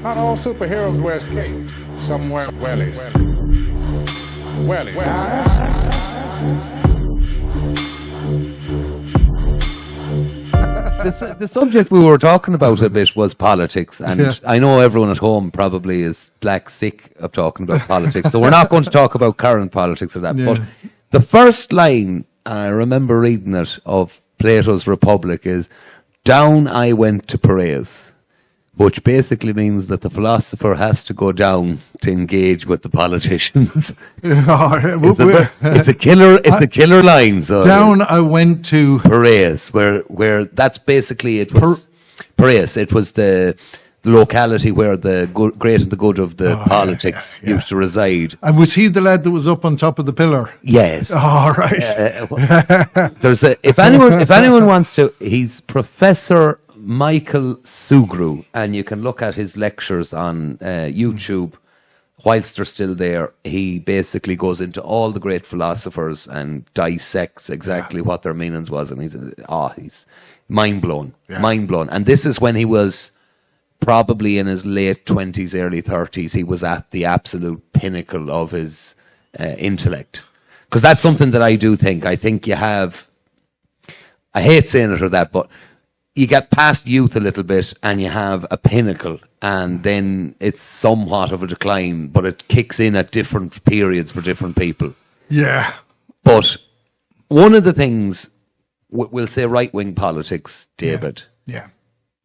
Not all superheroes wear capes. Some wear wellies. Wellies. The subject we were talking about a bit was politics, and I know everyone at home probably is black sick of talking about politics, so we're not going to talk about current politics or that. But the first line, I remember reading it, of Plato's Republic is, "Down I went to Piraeus," which basically means that the philosopher has to go down to engage with the politicians. It's a killer line. So down I went to Piraeus, where that's basically, it was Piraeus. It was the locality where the great and the good of the politics used to reside. And was he the lad that was up on top of the pillar? Yes. All right. If anyone wants to, he's Professor Michael Sugru, and you can look at his lectures on YouTube whilst they're still there. He basically goes into all the great philosophers and dissects exactly what their meanings was, and he's mind blown. And this is when he was probably in his late 20s, early 30s. He was at the absolute pinnacle of his intellect, because that's something that I do think. I think you have, I hate saying it or that, but you get past youth a little bit and you have a pinnacle, and then it's somewhat of a decline, but it kicks in at different periods for different people. Yeah. But one of the things, we'll say right-wing politics, David. Yeah.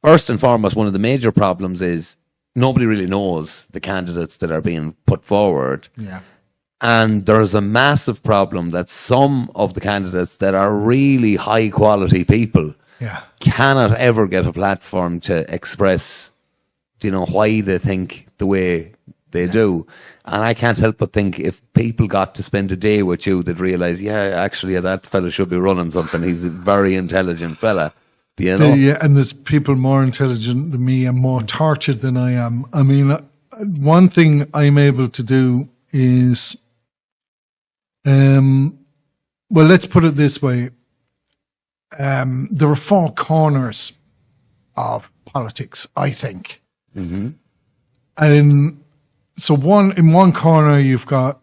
First and foremost, one of the major problems is nobody really knows the candidates that are being put forward. Yeah. And there's a massive problem that some of the candidates that are really high-quality people cannot ever get a platform to express, why they think the way they do. And I can't help but think, if people got to spend a day with you, they'd realise, actually, that fella should be running something. He's a very intelligent fella. Yeah, and there's people more intelligent than me and more tortured than I am. I mean, one thing I'm able to do is, well, let's put it this way. There are four corners of politics, I think. Mm-hmm. And so in one corner, you've got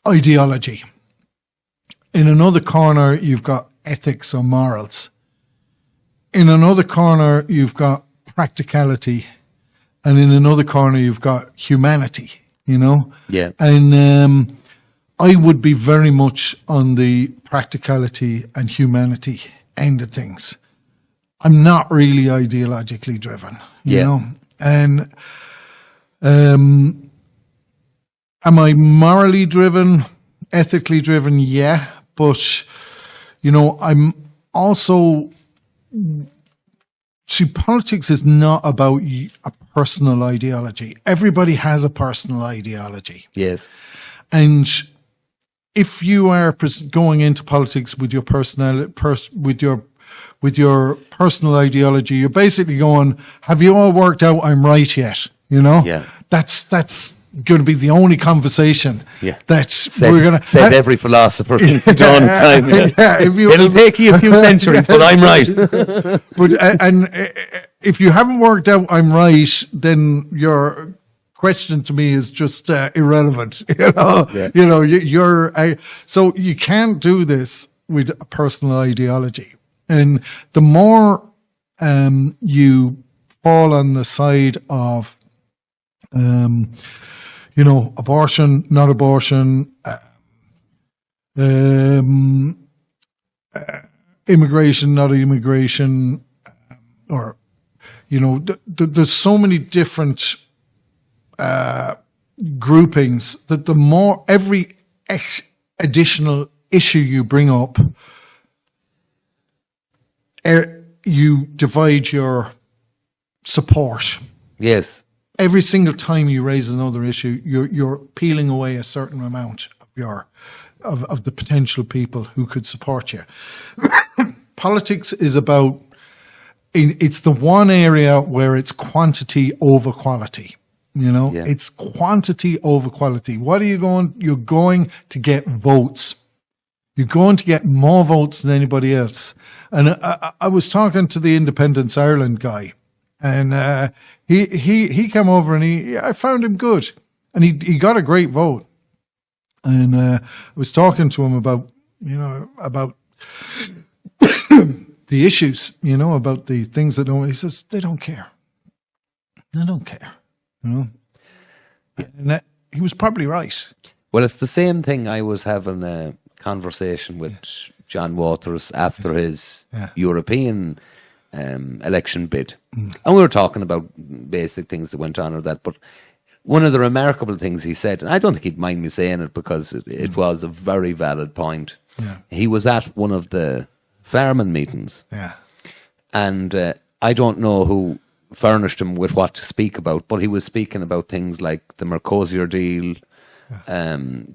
ideology. In another corner, you've got ethics or morals. In another corner, you've got practicality. And in another corner, you've got humanity, Yeah. And I would be very much on the practicality and humanity end of things. I'm not really ideologically driven, you know. And am I morally driven, ethically driven? Yeah. But, I'm also... See, politics is not about a personal ideology. Everybody has a personal ideology. Yes. And if you are going into politics with your with your personal ideology, you're basically going, have you all worked out I'm right yet? Yeah. That's going to be the only conversation that we're going to... Said every philosopher since the dawn of time. It'll take you a few centuries, but I'm right. And if you haven't worked out I'm right, then your question to me is just irrelevant. So you can't do this with a personal ideology. And the more you fall on the side of abortion, not abortion, immigration, not immigration, or, there's so many different groupings that the more every additional issue you bring up, you divide your support. Yes. Every single time you raise another issue, you're peeling away a certain amount of the potential people who could support you. Politics is about, it's the one area where it's quantity over quality. It's quantity over quality. What are you going? You're going to get votes. You're going to get more votes than anybody else. And I was talking to the Independence Ireland guy, And he came over and I found him good. And he got a great vote. And I was talking to him about the issues, about the things that don't, he says, they don't care. They don't care, And he was probably right. Well, it's the same thing. I was having a conversation with John Waters after his European election bid. And we were talking about basic things that went on or that. But one of the remarkable things he said, and I don't think he'd mind me saying it because it was a very valid point. Yeah. He was at one of the farming meetings. Yeah. And I don't know who furnished him with what to speak about, but he was speaking about things like the Mercosur deal,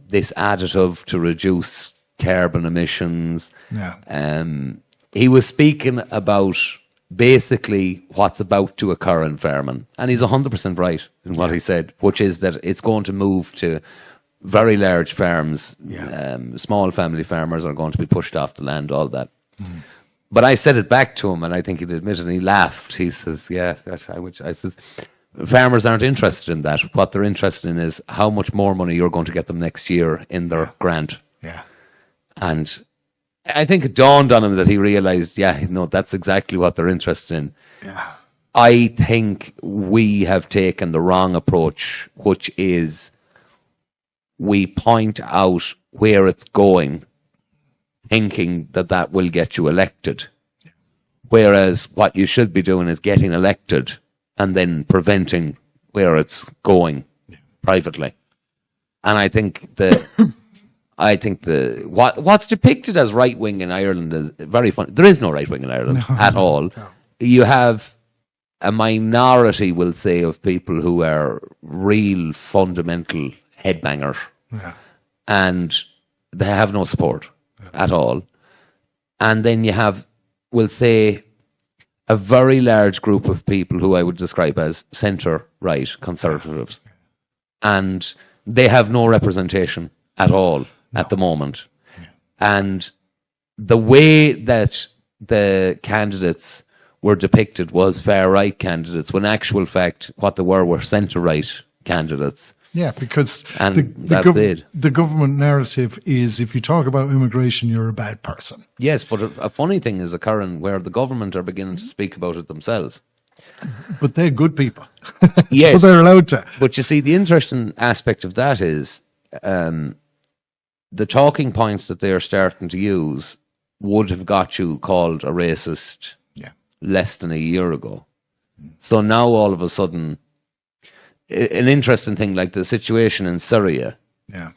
this additive to reduce carbon emissions. Yeah. He was speaking about basically what's about to occur in farming. And he's 100% right in what he said, which is that it's going to move to very large farms. Small family farmers are going to be pushed off the land, all that. But I said it back to him, and I think he'd admit it, and he laughed. He says, I says, farmers aren't interested in that. What they're interested in is how much more money you're going to get them next year in their grant. Yeah. And I think it dawned on him that he realised, that's exactly what they're interested in. Yeah. I think we have taken the wrong approach, which is we point out where it's going, thinking that will get you elected. Whereas what you should be doing is getting elected and then preventing where it's going privately. And I think what's depicted as right wing in Ireland is very funny. There is no right wing in Ireland at all. No. You have a minority, we'll say, of people who are real fundamental headbangers, and they have no support at all. And then you have, we'll say, a very large group of people who I would describe as centre-right conservatives, and they have no representation at all at the moment. And the way that the candidates were depicted was far-right candidates, when in actual fact what they were centre-right candidates. Yeah, because the government narrative is, if you talk about immigration, you're a bad person. Yes, but a funny thing is occurring where the government are beginning to speak about it themselves. But they're good people. Yes. But they're allowed to. But you see, the interesting aspect of that is the talking points that they're starting to use would have got you called a racist less than a year ago. So now all of a sudden, an interesting thing like the situation in Syria. Yeah.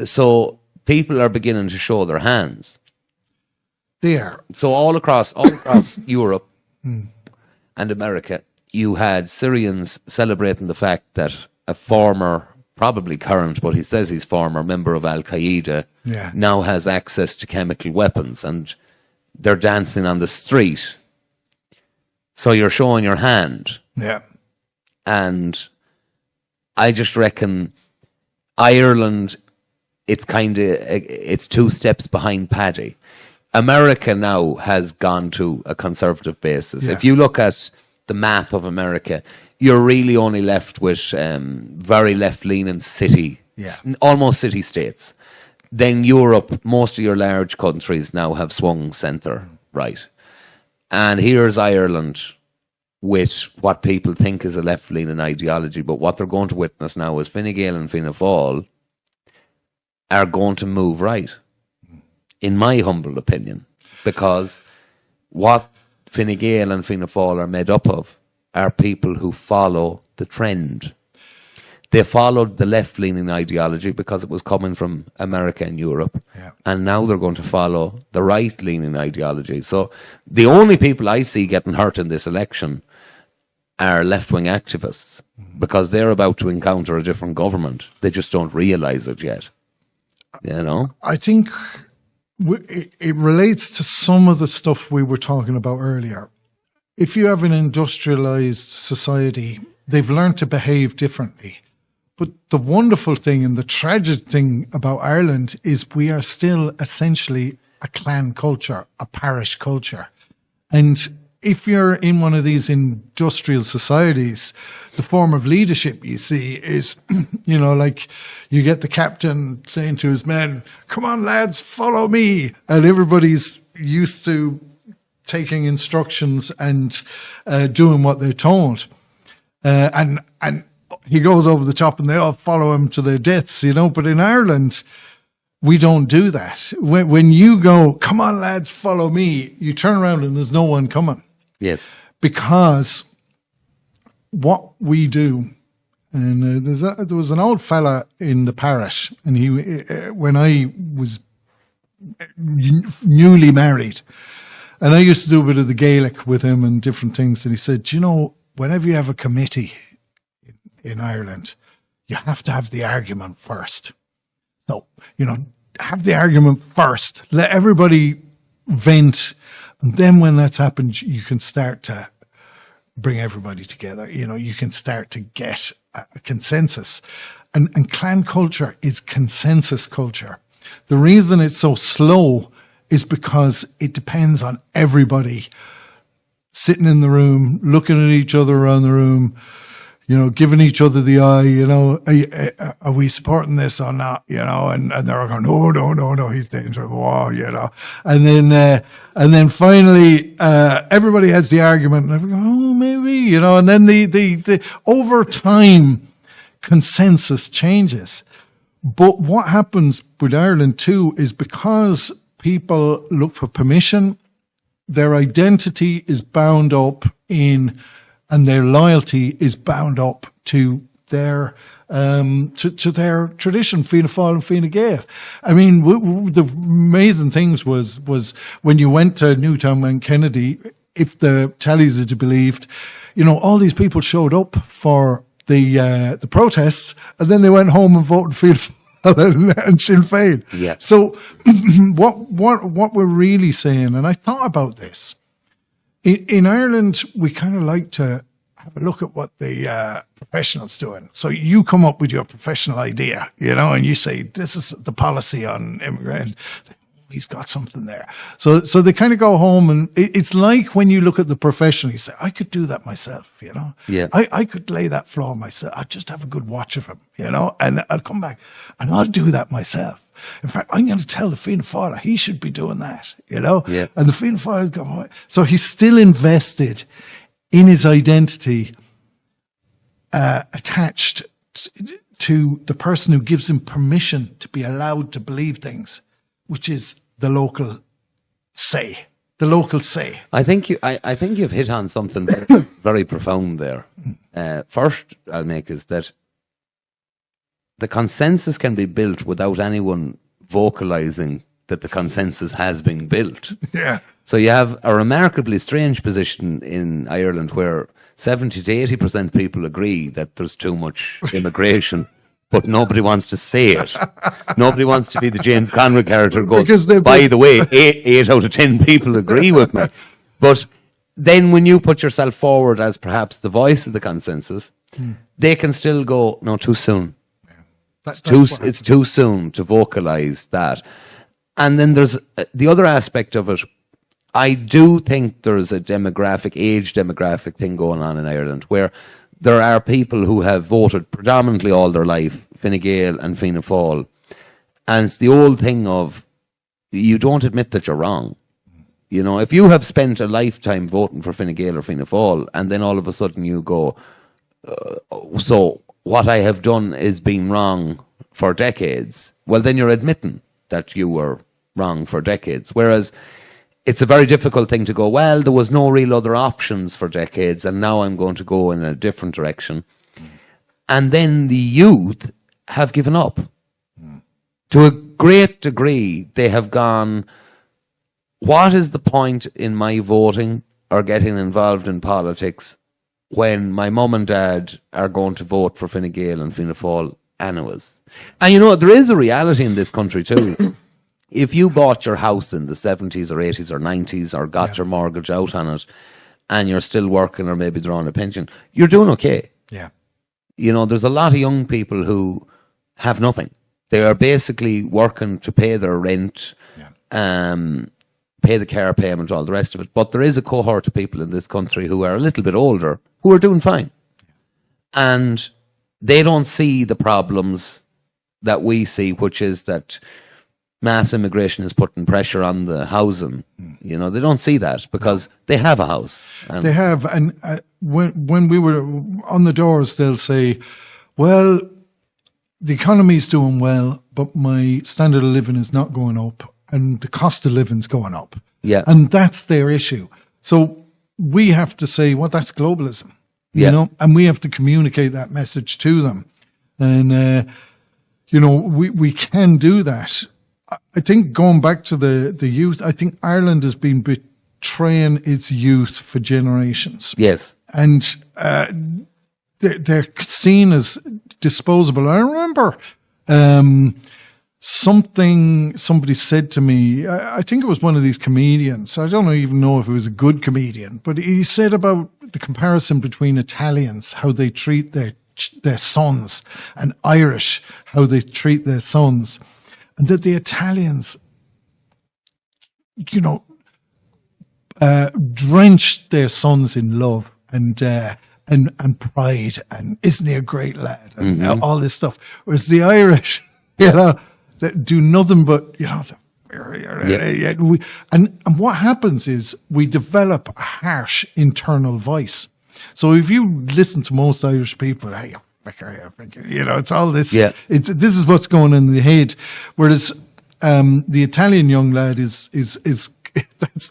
So people are beginning to show their hands. They are. So all across Europe and America, you had Syrians celebrating the fact that a former, probably current, but he says he's former member of Al-Qaeda, now has access to chemical weapons, and they're dancing on the street. So you're showing your hand. Yeah. And I just reckon Ireland, it's two steps behind Paddy. America now has gone to a conservative basis. If you look at the map of America, you're really only left with very left-leaning almost city-states. Then Europe, most of your large countries now have swung centre-right. And here's Ireland with what people think is a left-leaning ideology, but what they're going to witness now is Fine Gael and Fianna Fáil are going to move right, in my humble opinion, because what Fine Gael and Fianna Fáil are made up of are people who follow the trend. They followed the left-leaning ideology because it was coming from America and Europe, and now they're going to follow the right-leaning ideology. So the only people I see getting hurt in this election are left-wing activists, because they're about to encounter a different government. They just don't realise it yet. I think it relates to some of the stuff we were talking about earlier. If you have an industrialised society, they've learned to behave differently. But the wonderful thing and the tragic thing about Ireland is we are still essentially a clan culture, a parish culture. And if you're in one of these industrial societies, the form of leadership you see is, like you get the captain saying to his men, "Come on, lads, follow me." And everybody's used to taking instructions and doing what they're told. And he goes over the top and they all follow him to their deaths, But in Ireland, we don't do that. When you go, "Come on, lads, follow me," you turn around and there's no one coming. Yes. Because what we do, and there was an old fella in the parish, and he, when I was newly married, and I used to do a bit of the Gaelic with him and different things, and he said, whenever you have a committee in Ireland, you have to have the argument first. So, have the argument first. Let everybody vent. And then when that's happened, you can start to bring everybody together. You can start to get a consensus. And clan culture is consensus culture. The reason it's so slow is because it depends on everybody sitting in the room, looking at each other around the room, giving each other the eye, are we supporting this or not, and they're going, no, he's danger of war, and then finally, everybody has the argument, and everybody go, oh, maybe, and then the over time, consensus changes. But what happens with Ireland too is because people look for permission, their identity is bound up in, and their loyalty is bound up to their to their tradition, Fianna Fáil and Fine Gael. I mean, the amazing things was when you went to Newtown and Kennedy, if the tallies are to be believed, all these people showed up for the protests, and then they went home and voted Fianna Fáil and Sinn Féin. Yeah. So what we're really saying, and I thought about this, in Ireland, we kind of like to have a look at what the professionals doing. So you come up with your professional idea, and you say, this is the policy on immigrant. He's got something there. So they kind of go home, and it's like when you look at the professional, you say, I could do that myself, Yeah. I could lay that floor myself. I'd just have a good watch of him, and I'll come back and I'll do that myself. In fact, I'm going to tell the Fianna Fáil he should be doing that, Yeah. And the Fianna Fáil is going, so he's still invested in his identity, attached to the person who gives him permission to be allowed to believe things, which is the local say. The local say. I think you've hit on something very, very profound there. First, I'll make is that the consensus can be built without anyone vocalizing that the consensus has been built. Yeah. So you have a remarkably strange position in Ireland where 70 to 80% people agree that there's too much immigration, but nobody wants to say it. Nobody wants to be the James Conway character who goes, by the way, 8 out of 10 people agree with me. But then when you put yourself forward as perhaps the voice of the consensus, they can still go, no, too soon. It's too soon to vocalize that. And then there's the other aspect of it. I do think there's a age demographic thing going on in Ireland where there are people who have voted predominantly all their life, Fine Gael and Fianna Fáil. And it's the old thing of you don't admit that you're wrong. If you have spent a lifetime voting for Fine Gael or Fianna Fáil, and then all of a sudden you go, so what I have done is been wrong for decades, well, then you're admitting that you were wrong for decades. Whereas it's a very difficult thing to go, well, there was no real other options for decades, and now I'm going to go in a different direction. And then the youth have given up. To a great degree, they have gone, what is the point in my voting or getting involved in politics when my mum and dad are going to vote for Fine Gael and Fianna Fáil anyways? And there is a reality in this country too. If you bought your house in the 70s or 80s or 90s or got your mortgage out on it and you're still working or maybe drawing a pension, you're doing okay. Yeah. There's a lot of young people who have nothing. They are basically working to pay their rent. Yeah. pay the car payment, all the rest of it. But there is a cohort of people in this country who are a little bit older who are doing fine. And they don't see the problems that we see, which is that mass immigration is putting pressure on the housing. You know, they don't see that because they have a house. And They have, and when we were on the doors, they'll say, well, the economy's doing well, but my standard of living is not going up, and the cost of living's going up. Yeah. And that's their issue. So we have to say, well, that's globalism, you Yeah. know, and we have to communicate that message to them. And, you know, we can do that. I think going back to the youth, I think Ireland has been betraying its youth for generations. yes. And they're seen as disposable. I remember somebody said to me, I think it was one of these comedians, I don't even know if it was a good comedian, but he said about the comparison between Italians, how they treat their sons, and Irish, how they treat their sons. And that the Italians, you know, drenched their sons in love and pride, and isn't he a great lad, and all this stuff. Whereas the Irish, you know, that do nothing but, you know, and what happens is we develop a harsh internal voice. So if you listen to most Irish people, hey, you know, it's all this. Yeah. This is what's going on in the head. Whereas the Italian young lad is that's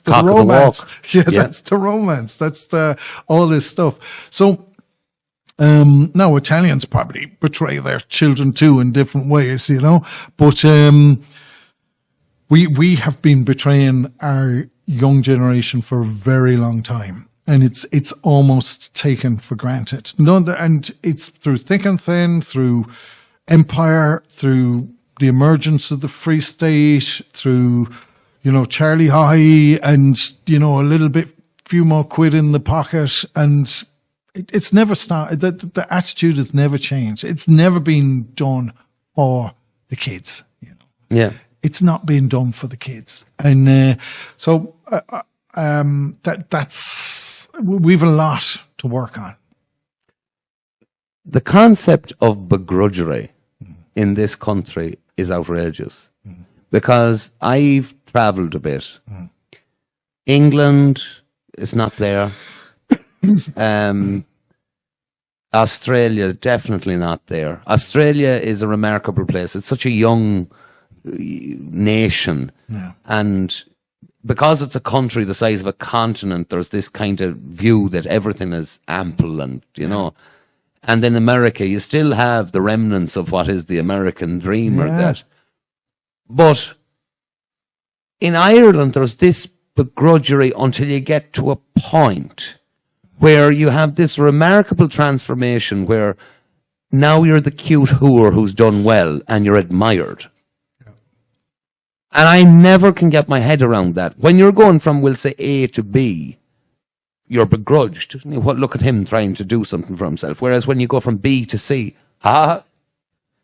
the Cock of the romance. walk. Yeah, Yeah. that's the romance. That's the all this stuff. So now Italians probably betray their children too in different ways, you know. But we have been betraying our young generation for a very long time. And it's almost taken for granted. And it's through thick and thin, through empire, through the emergence of the Free State, through, you know, Charlie High, and, you know, a little bit, few more quid in the pocket. And it's never started. The attitude has never changed. It's never been done for the kids, you know. Yeah. It's not being done for the kids. And so we've a lot to work on. The concept of begrudgery in this country is outrageous because I've travelled a bit. England is not there. Australia, definitely not there. Australia is a remarkable place. It's such a young nation. Yeah. And because it's a country the size of a continent, there's this kind of view that everything is ample and, you know. And in America, you still have the remnants of what is the American dream or that. But in Ireland, there's this begrudgery until you get to a point where you have this remarkable transformation where now you're the cute whore who's done well and you're admired. And I never can get my head around that. When you're going from, we'll say, A to B, you're begrudged. What? Look at him trying to do something for himself. Whereas when you go from B to C,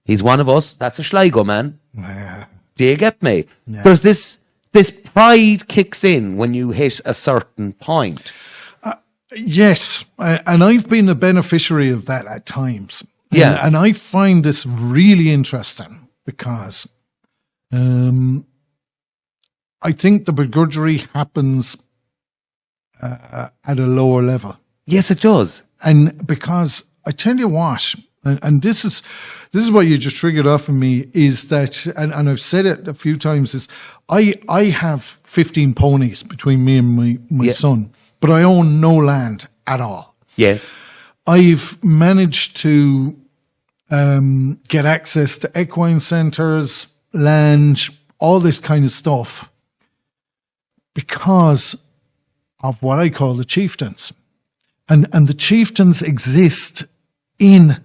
he's one of us. That's a Sligo man. Yeah. Do you get me? Yeah. There's this pride kicks in when you hit a certain point. Yes, and I've been a beneficiary of that at times. Yeah. And I find this really interesting because I think the begrudgery happens at a lower level. Yes, it does. And because I tell you what, and this is what you just triggered off of me, is that, and I've said it a few times, is I have 15 ponies between me and my son, but I own no land at all. Yes. I've managed to get access to equine centres, land, all this kind of stuff because of what I call the chieftains. And the chieftains exist in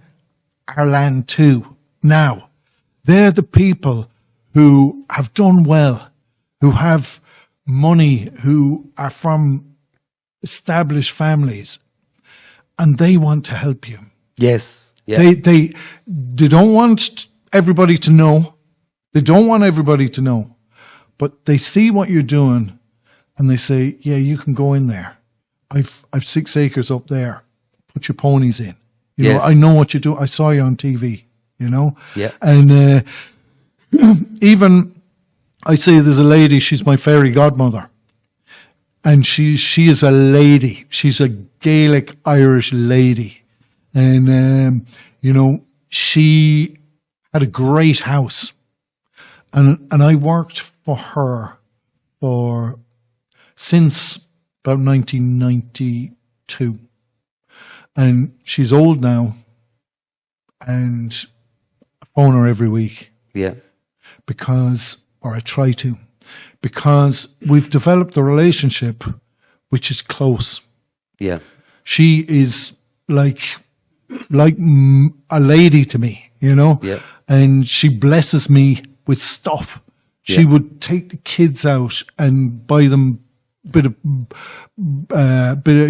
our land too now. They're the people who have done well, who have money, who are from established families, and they want to help you. Yes. Yeah. They don't want everybody to know. They don't want everybody to know, but they see what you're doing and they say, yeah, you can go in there. I've 6 acres up there. Put your ponies in. You know, Yes. I know what you do. I saw you on TV, you know? Yeah. And even I say there's a lady, she's my fairy godmother. And she is a lady. She's a Gaelic Irish lady. And, you know, she had a great house. And I worked for her since about 1992. And she's old now. And I phone her every week. Yeah. Or I try to, because we've developed a relationship which is close. Yeah. She is like a lady to me, you know? Yeah. And she blesses me with stuff. She Yeah. would take the kids out and buy them bit of,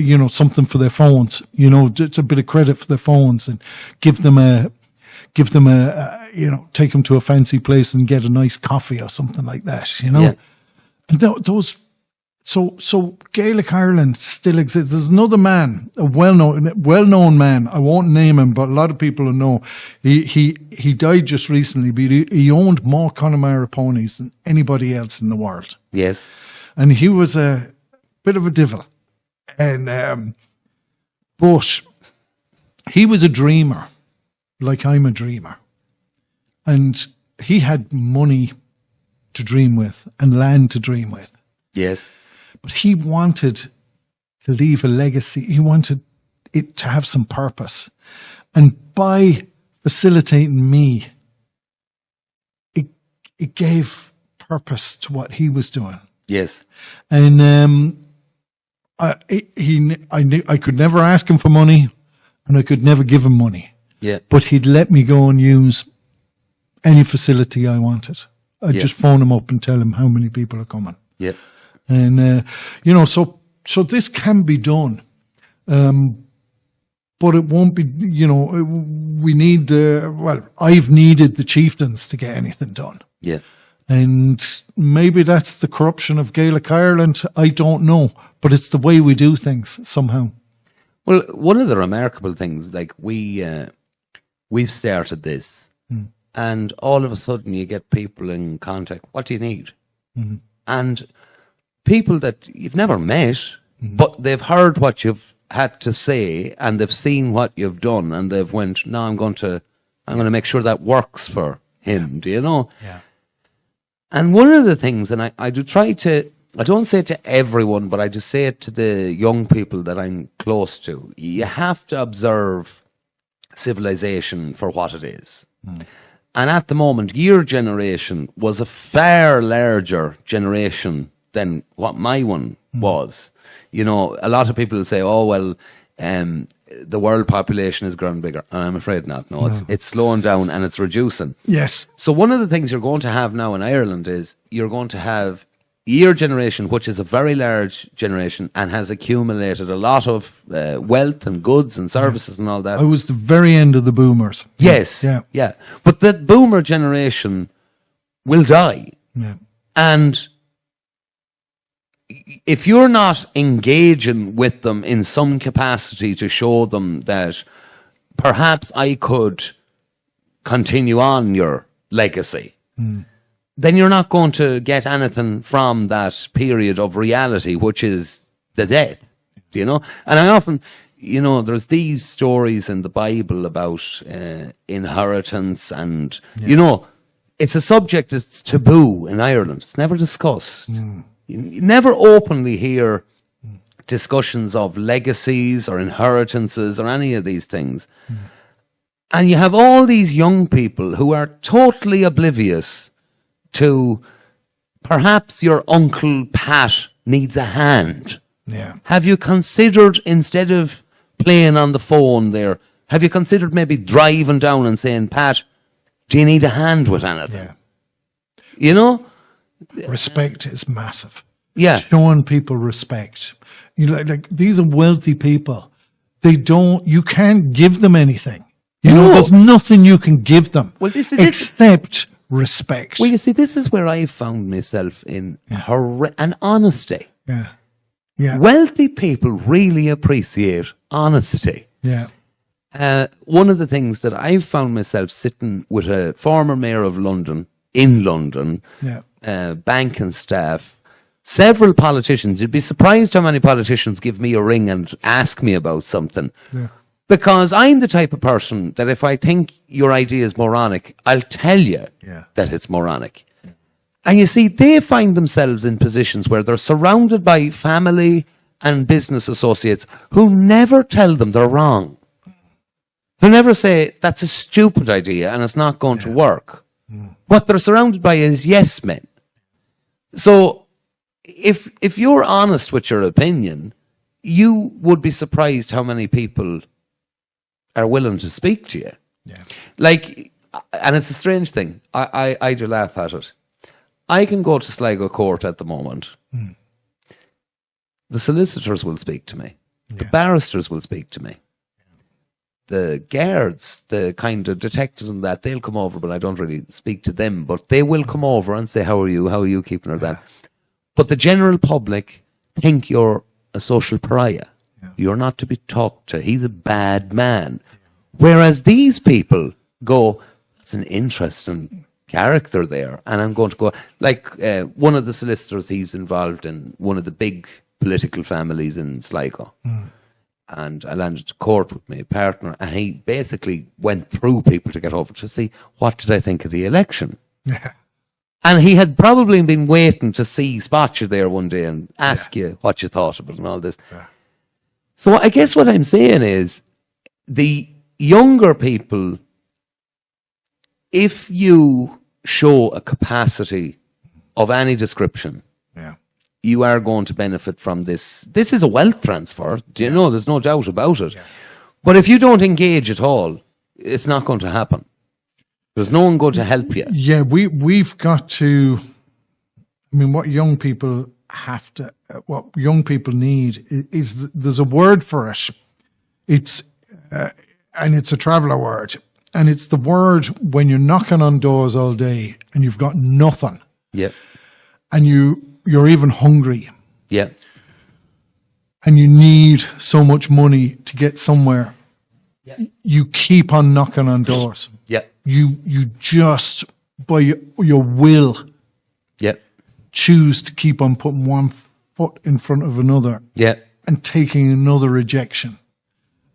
you know, something for their phones, you know, just a bit of credit for their phones, and give them a, you know, take them to a fancy place and get a nice coffee or something like that, you know? Yeah. And those, so Gaelic Ireland still exists. There's another man, a well-known man. I won't name him, but a lot of people will know. He died just recently, but he owned more Connemara ponies than anybody else in the world. Yes. And he was a bit of a devil. And, but he was a dreamer, like I'm a dreamer. And he had money to dream with and land to dream with. Yes. But he wanted to leave a legacy. He wanted it to have some purpose. And by facilitating me, it gave purpose to what he was doing. Yes. And I could never ask him for money, and I could never give him money. Yeah. But he'd let me go and use any facility I wanted. I'd just phone him up and tell him how many people are coming. Yeah. And, you know, so this can be done. But it won't be, you know, we need, I've needed the chieftains to get anything done. Yeah. And maybe that's the corruption of Gaelic Ireland. I don't know. But it's the way we do things somehow. Well, one of the remarkable things, like we've started this, and all of a sudden you get people in contact. What do you need? Mm-hmm. And people that you've never met, but they've heard what you've had to say, and they've seen what you've done, and they've went, no, I'm going to make sure that works for him. Do you know? Yeah. And one of the things, and I do try to, I don't say it to everyone, but I just say it to the young people that I'm close to. You have to observe civilization for what it is. And at the moment, your generation was a far larger generation than what my one was. You know, a lot of people say, oh, well, the world population is growing bigger. And I'm afraid not. No, it's slowing down and it's reducing. Yes. So one of the things you're going to have now in Ireland is you're going to have your generation, which is a very large generation and has accumulated a lot of wealth and goods and services and all that. I was the very end of the boomers. Yes. Yeah. But the boomer generation will die. Yeah. And if you're not engaging with them in some capacity to show them that perhaps I could continue on your legacy, then you're not going to get anything from that period of reality, which is the death, you know? And I often, you know, there's these stories in the Bible about inheritance and, you know, it's a subject that's taboo in Ireland. It's never discussed. You never openly hear discussions of legacies or inheritances or any of these things. And you have all these young people who are totally oblivious to perhaps your Uncle Pat needs a hand. Yeah. Have you considered, instead of playing on the phone there, have you considered maybe driving down and saying, Pat, do you need a hand with anything? Yeah. You know? Respect is massive. Yeah. Showing people respect. You know, like these are wealthy people. You can't give them anything. You know, there's nothing you can give them except respect. Well, you see, this is where I found myself in and honesty. Yeah. Yeah. Wealthy people really appreciate honesty. Yeah. One of the things that I've found myself sitting with a former mayor of London, in London, Yeah. banking staff, several politicians. You'd be surprised how many politicians give me a ring and ask me about something. Yeah. Because I'm the type of person that if I think your idea is moronic, I'll tell you that it's moronic. And you see, they find themselves in positions where they're surrounded by family and business associates who never tell them they're wrong. Who never say, that's a stupid idea and it's not going to work. What they're surrounded by is yes men. So if you're honest with your opinion, you would be surprised how many people are willing to speak to you. Yeah. Like, and it's a strange thing. I do laugh at it. I can go to Sligo Court at the moment. The solicitors will speak to me. The barristers will speak to me. The guards, the kind of detectives and that, they'll come over, but I don't really speak to them. But they will come over and say, how are you? How are you keeping her that? But the general public think you're a social pariah. You're not to be talked to. He's a bad man. Whereas these people go, that's an interesting character there. And I'm going to go, like one of the solicitors, he's involved in one of the big political families in Sligo. And I landed to court with my partner, and he basically went through people to get over to see, what did I think of the election? Yeah. And he had probably been waiting to spot you there one day and ask you what you thought of it and all this. Yeah. So I guess what I'm saying is, the younger people, if you show a capacity of any description, you are going to benefit from this. This is a wealth transfer. Do you know? There's no doubt about it. But if you don't engage at all, it's not going to happen. There's no one going to help you. Yeah, we've got to. I mean, what young people have to, what young people need is there's a word for it. It's and it's a traveller word, and it's the word when you're knocking on doors all day and you've got nothing. Yeah. And you're even hungry. Yeah. And you need so much money to get somewhere. Yeah. You keep on knocking on doors. Yeah. You just, by your will, choose to keep on putting one foot in front of another. Yeah. And taking another rejection.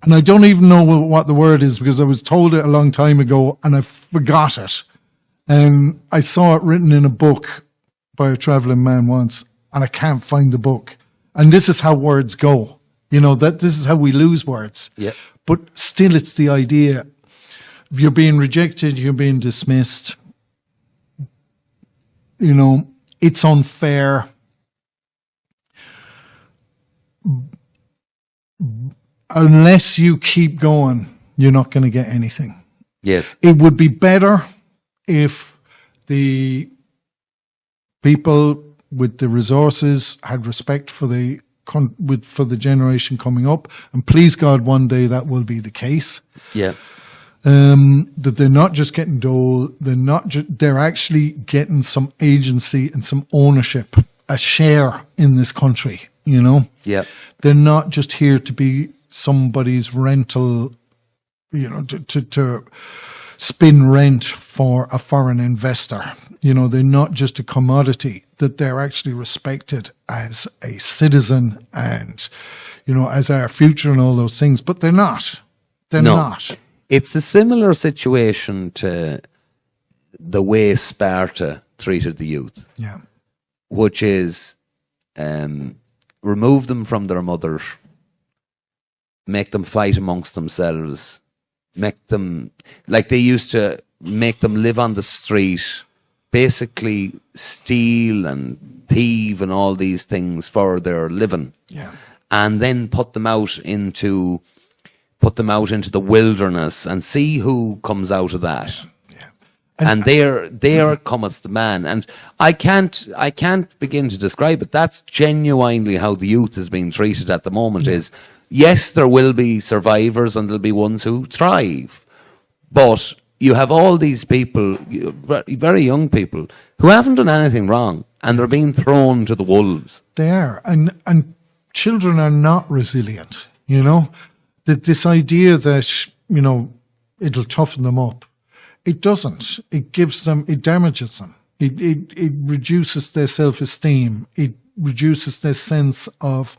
And I don't even know what the word is, because I was told it a long time ago and I forgot it. And I saw it written in a book by a traveling man once, and I can't find the book. And this is how words go. You know, that this is how we lose words. Yeah. But still, it's the idea. If you're being rejected, you're being dismissed. You know, it's unfair. Unless you keep going, you're not going to get anything. Yes. It would be better if the people with the resources had respect for the generation coming up, and please God, one day that will be the case. Yeah. That they're not just getting dole, they're actually getting some agency and some ownership, a share in this country. You know. Yeah. They're not just here to be somebody's rental, you know, to spin rent for a foreign investor. You know, they're not just a commodity, that they're actually respected as a citizen and, you know, as our future and all those things. But they're not. They're not. It's a similar situation to the way Sparta treated the youth. Yeah. Which is remove them from their mothers, make them fight amongst themselves, make them, like they used to make them live on the street, basically steal and thieve and all these things for their living. Yeah. And then put them out into the wilderness and see who comes out of that. Yeah. And there cometh the man. And I can't begin to describe it. That's genuinely how the youth is being treated at the moment. Is, yes, there will be survivors and there'll be ones who thrive, but you have all these people, very young people, who haven't done anything wrong, and they're being thrown to the wolves. They are. And children are not resilient, you know. This idea that, you know, it'll toughen them up. It doesn't. It damages them. It reduces their self-esteem. It reduces their sense of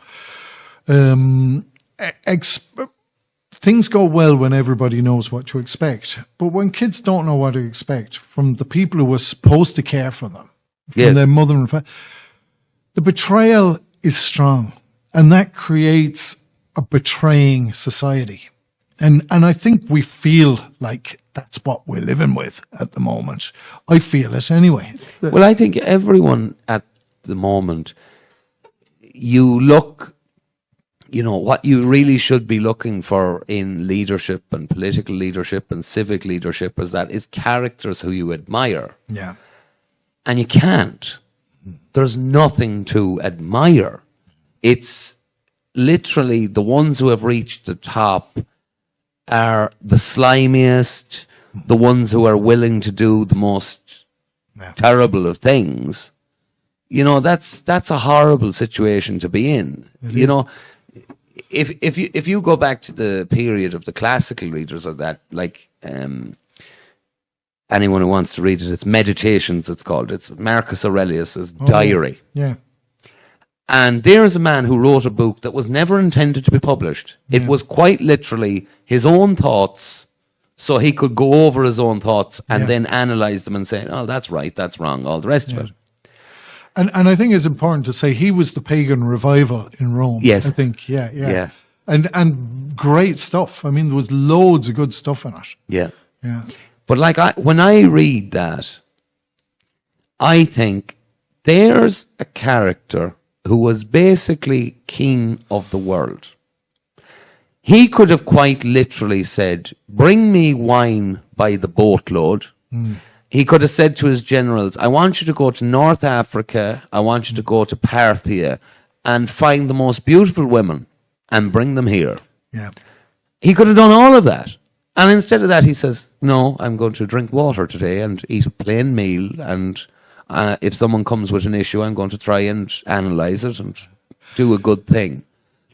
things go well when everybody knows what to expect. But when kids don't know what to expect from the people who were supposed to care for them, from their mother and father, the betrayal is strong. And that creates a betraying society. And I think we feel like that's what we're living with at the moment. I feel it anyway. Well, I think everyone at the moment, you look, you know, what you really should be looking for in leadership and political leadership and civic leadership is characters who you admire. Yeah. And you can't. There's nothing to admire. It's literally the ones who have reached the top are the slimiest, the ones who are willing to do the most terrible of things. You know, that's a horrible situation to be in. You know, if you go back to the period of the classical readers of that, like anyone who wants to read it, it's Meditations, it's called. It's Marcus Aurelius's diary. Yeah. And there's a man who wrote a book that was never intended to be published. It was quite literally his own thoughts, so he could go over his own thoughts and then analyze them and say, oh, that's right, that's wrong, all the rest of it. And I think it's important to say he was the pagan revival in Rome. Yes. I think, yeah. And great stuff. I mean, there was loads of good stuff in it. Yeah. Yeah. But like when I read that, I think there's a character who was basically king of the world. He could have quite literally said, bring me wine by the boatload. He could have said to his generals, I want you to go to North Africa, I want you to go to Parthia and find the most beautiful women and bring them here. Yeah. He could have done all of that. And instead of that, he says, no, I'm going to drink water today and eat a plain meal, and if someone comes with an issue, I'm going to try and analyze it and do a good thing.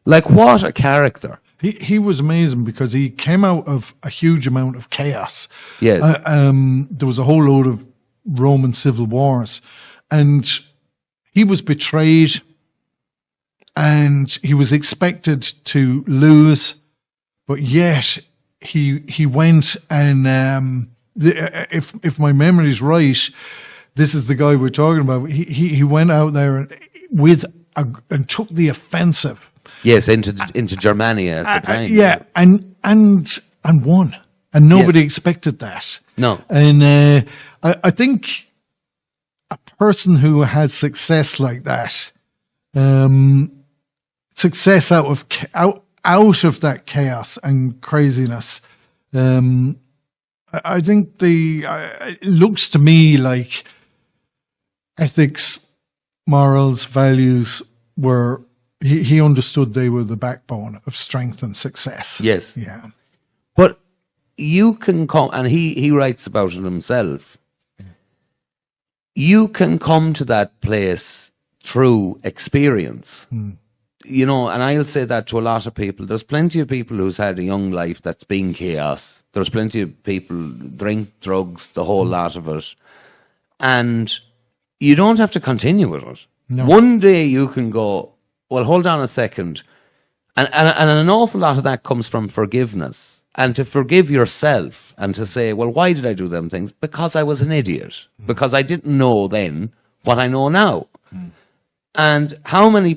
Like, what a character. He was amazing because he came out of a huge amount of chaos. Yes. There was a whole load of Roman civil wars, and he was betrayed, and he was expected to lose, but yet he went and if my memory is right, this is the guy we're talking about. He went out there and took the offensive. Yes, into Germania at the time. Yeah, and won, and nobody expected that. No, and I think a person who has success like that, success out of that chaos and craziness, I think it looks to me like ethics, morals, values were. He understood they were the backbone of strength and success. yes. Yeah. But you can come, and he writes about it himself. You can come to that place through experience. You know, and I'll say that to a lot of people. There's plenty of people who's had a young life that's been chaos. There's plenty of people drink drugs, the whole lot of it. And you don't have to continue with it. No. One day you can go, well, hold on a second. And an awful lot of that comes from forgiveness. And to forgive yourself and to say, well, why did I do them things? Because I was an idiot. Because I didn't know then what I know now. And how many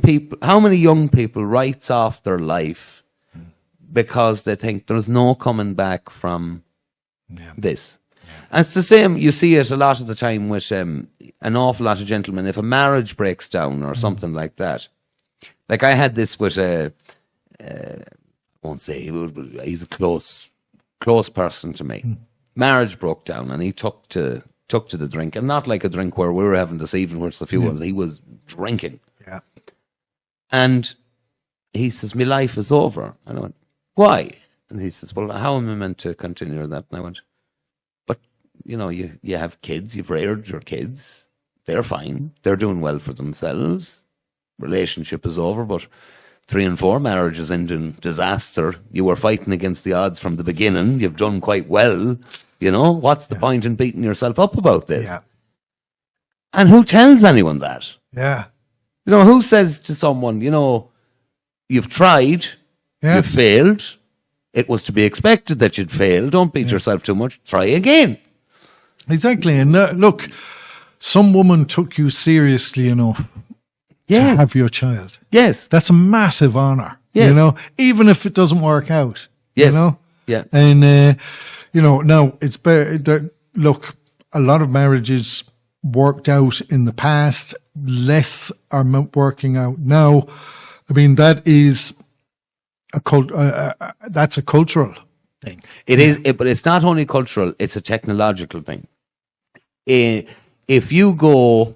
young people writes off their life because they think there's no coming back from this? And it's the same, you see it a lot of the time with an awful lot of gentlemen. If a marriage breaks down or something like that, like I had this with I won't say, he's a close person to me. Marriage broke down and he took to the drink, and not like a drink where we were having this evening where it's a few ones. He was drinking. Yeah. And he says, my life is over. And I went, why? And he says, well, how am I meant to continue that? And I went, you know, you have kids, you've reared your kids. They're fine. They're doing well for themselves. Relationship is over, but 3 and 4 marriages end in disaster. You were fighting against the odds from the beginning. You've done quite well. You know, what's the point in beating yourself up about this? Yeah. And who tells anyone that? Yeah. You know, who says to someone, you know, you've tried, you've failed. It was to be expected that you'd fail. Don't beat yourself too much. Try again. Exactly. And look, some woman took you seriously enough to have your child. Yes. That's a massive honor. Yes. You know, even if it doesn't work out. Yes. You know? Yeah. And, you know, now it's better. Look, a lot of marriages worked out in the past, less are working out now. I mean, that is that's a cultural thing. It is, but it's not only cultural, it's a technological thing. If you go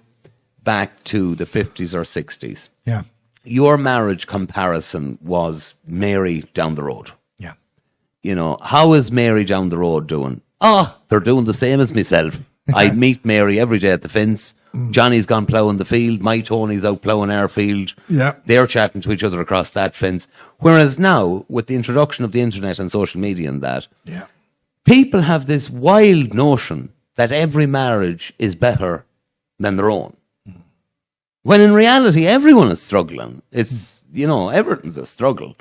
back to the 50s or 60s, your marriage comparison was Mary down the road. Yeah. You know, how is Mary down the road doing? Oh, they're doing the same as myself. I'd meet Mary every day at the fence. Johnny's gone ploughing the field. My Tony's out ploughing our field. Yeah. They're chatting to each other across that fence. Whereas now, with the introduction of the internet and social media and that, people have this wild notion that every marriage is better than their own. When in reality, everyone is struggling. It's, you know, everything's a struggle.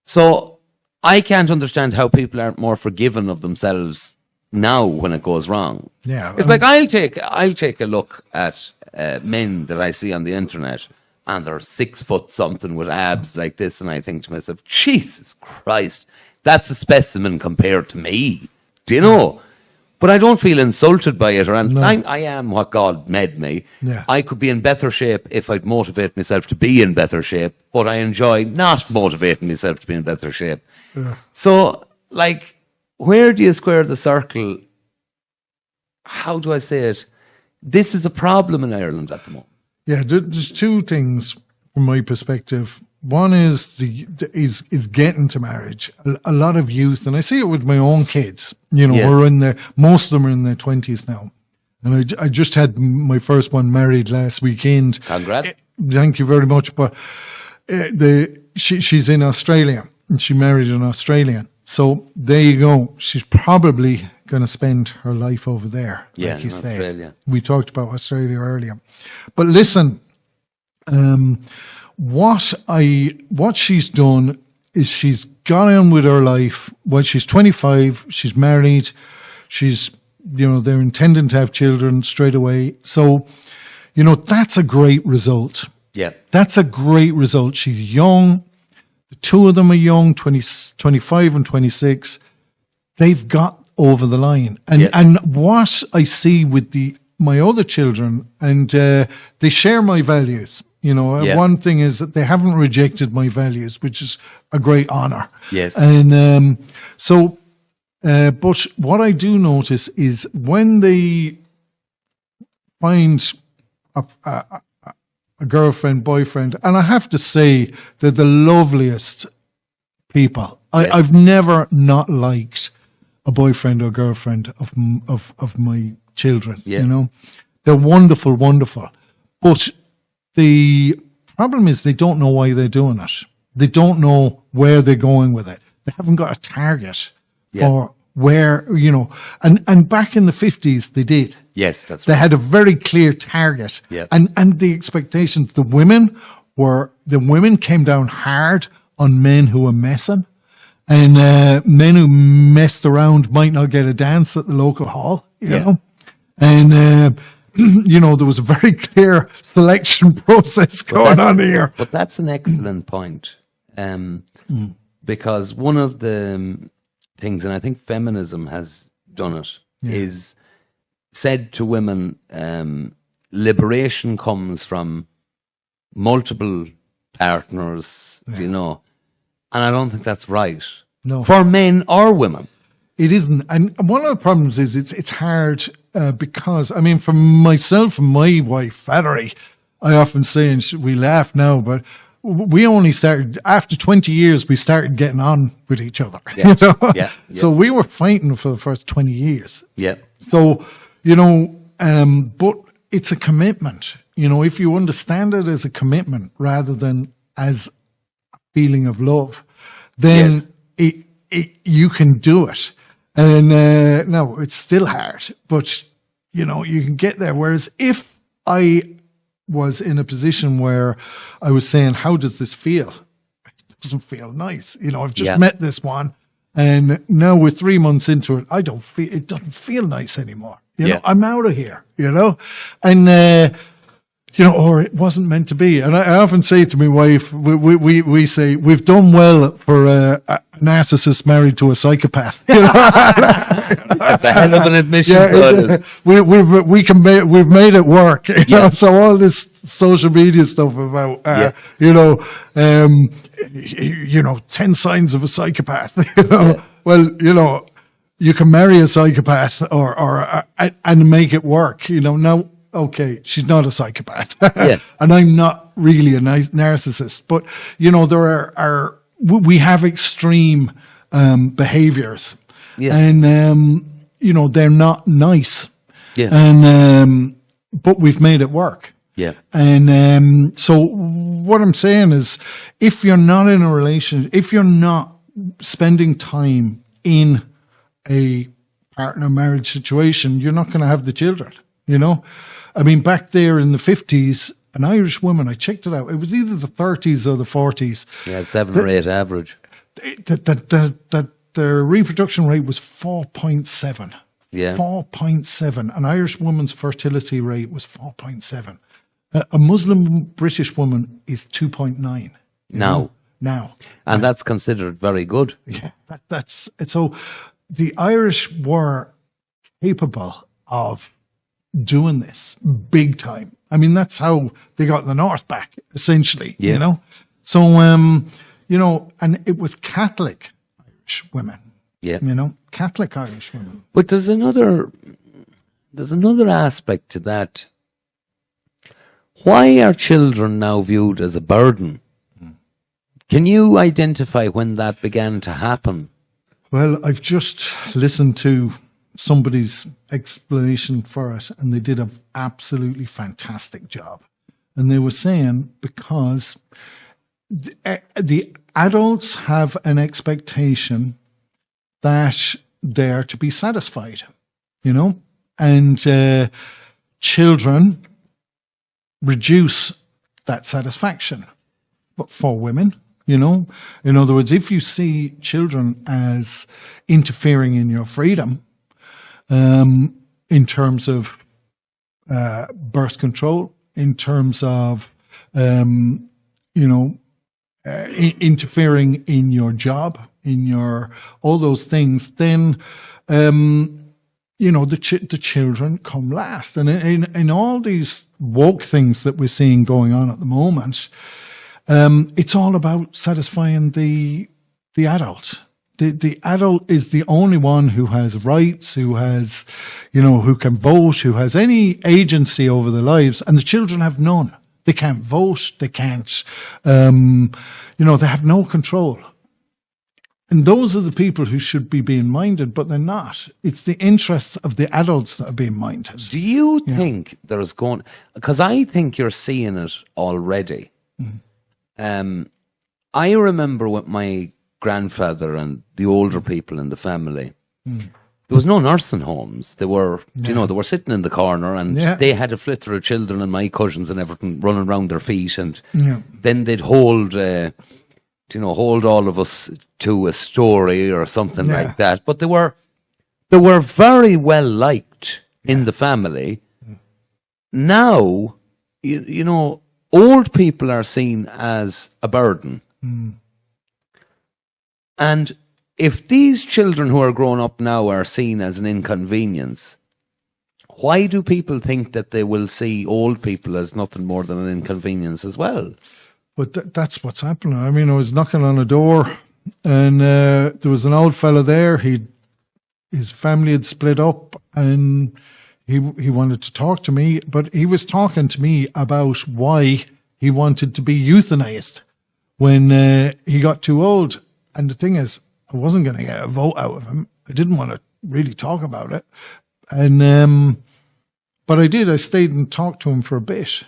So I can't understand how people aren't more forgiving of themselves now when it goes wrong. Yeah. It's like I'll take a look at men that I see on the internet and they're 6 foot something with abs like this, and I think to myself, Jesus Christ, that's a specimen compared to me. Do you know? But I don't feel insulted by it, or anything. I am what God made me. Yeah. I could be in better shape if I'd motivate myself to be in better shape, but I enjoy not motivating myself to be in better shape. Yeah. So, like, where do you square the circle? How do I say it? This is a problem in Ireland at the moment. Yeah, there's 2 things from my perspective. One is is getting to marriage. A lot of youth, and I see it with my own kids. You know, we're most of them are in their 20s now, and I just had my first one married last weekend. Congrats! Thank you very much. But she's in Australia, and she married an Australian. So there you go. She's probably going to spend her life over there. Yeah, like you said. Australia. We talked about Australia earlier. But listen, what she's done is she's gone on with her life. Well, she's 25. She's married. She's, you know, they're intending to have children straight away. So, you know, that's a great result. Yeah. That's a great result. She's young. The 2 of them are young, 25 and 26. They've got over the line. And what I see with my other children, and they share my values. You know, one thing is that they haven't rejected my values, which is a great honor. Yes. And but what I do notice is when they find a girlfriend, boyfriend, and I have to say they're the loveliest people. I've never not liked a boyfriend or girlfriend of my children. You know, they're wonderful, wonderful. But the problem is they don't know why they're doing it. They don't know where they're going with it. They haven't got a target for where, you know, and back in the 50s they did. Yes, that's They right. had a very clear target. Yeah. And the expectations, the women came down hard on men who were messing. And men who messed around might not get a dance at the local hall, you know. And you know, there was a very clear selection process going on here. But that's an excellent point. Because one of the things, and I think feminism has done it, is said to women, liberation comes from multiple partners, you know, and I don't think that's right. No. For men or women. It isn't. And one of the problems is it's hard because, I mean, for myself and my wife, Valerie, I often say, and we laugh now, but we only started after 20 years. We started getting on with each other. Yeah. You know? Yeah. So we were fighting for the first 20 years. Yeah. So, but it's a commitment. If you understand it as a commitment rather than as a feeling of love, then you can do it. And no, it's still hard, but you can get there. Whereas if I was in a position where I was saying, how does this feel? It doesn't feel nice. I've just met this one, and now we're 3 months into it. It doesn't feel nice anymore. I'm out of here, and, or it wasn't meant to be. And I often say to my wife, we say, we've done well for a narcissist married to a psychopath. That's a hell of an admission. We've made it work. So all this social media stuff about, 10 signs of a psychopath, well, you can marry a psychopath and make it work, now. Okay, she's not a psychopath, and I'm not really a nice narcissist. But we have extreme behaviors, and they're not nice. And but we've made it work. And so what I'm saying is, if you're not in a relationship, if you're not spending time in a partner marriage situation, you're not going to have the children. I mean, back there in the 50s, an Irish woman, I checked it out, it was either the 30s or the 40s. Yeah, 7 or 8 average. That their reproduction rate was 4.7. Yeah. 4.7. An Irish woman's fertility rate was 4.7. A Muslim British woman is 2.9. Now. And that's considered very good. Yeah, that's so the Irish were capable of doing this big time. I mean, that's how they got the North back, essentially, So, and it was Catholic Irish women. Yeah. Catholic Irish women. But there's another aspect to that. Why are children now viewed as a burden? Can you identify when that began to happen? Well, I've just listened to somebody's explanation for it, and they did an absolutely fantastic job. And they were saying because the adults have an expectation that they're to be satisfied, and children reduce that satisfaction. But for women, in other words, if you see children as interfering in your freedom, in terms of birth control, in terms of interfering in your job, in your all those things, then the children come last. And in all these woke things that we're seeing going on at the moment, it's all about satisfying the adult. The adult is the only one who has rights, who has, who can vote, who has any agency over their lives, and the children have none. They can't vote. They can't, they have no control. And those are the people who should be being minded, but they're not. It's the interests of the adults that are being minded. Do you think there's going, because I think you're seeing it already. I remember with my grandfather and the older people in the family, there was no nursing homes. They were, they were sitting in the corner, and they had a flitter of children and my cousins and everything running around their feet, and then they'd hold all of us to a story or something like that. But they were very well liked in the family. Now, old people are seen as a burden. And if these children who are growing up now are seen as an inconvenience, why do people think that they will see old people as nothing more than an inconvenience as well? But that's what's happening. I mean, I was knocking on a door, and there was an old fella there. His family had split up, and he wanted to talk to me, but he was talking to me about why he wanted to be euthanized. when he got too old. And the thing is, I wasn't going to get a vote out of him. I didn't want to really talk about it. And but I did. I stayed and talked to him for a bit.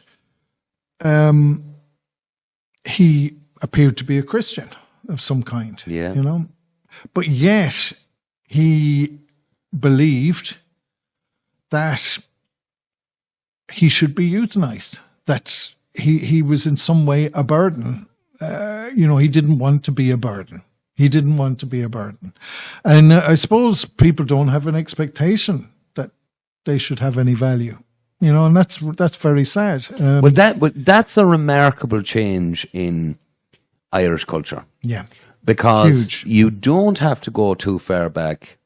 He appeared to be a Christian of some kind, Yeah. you know. But yet he believed that he should be euthanized, that he was in some way a burden. You know, he didn't want to be a burden. He didn't want to be a burden. And I suppose people don't have an expectation that they should have any value. You know, and that's very sad. But that's a remarkable change in Irish culture. Yeah. Because Huge. you don't have to go too far back.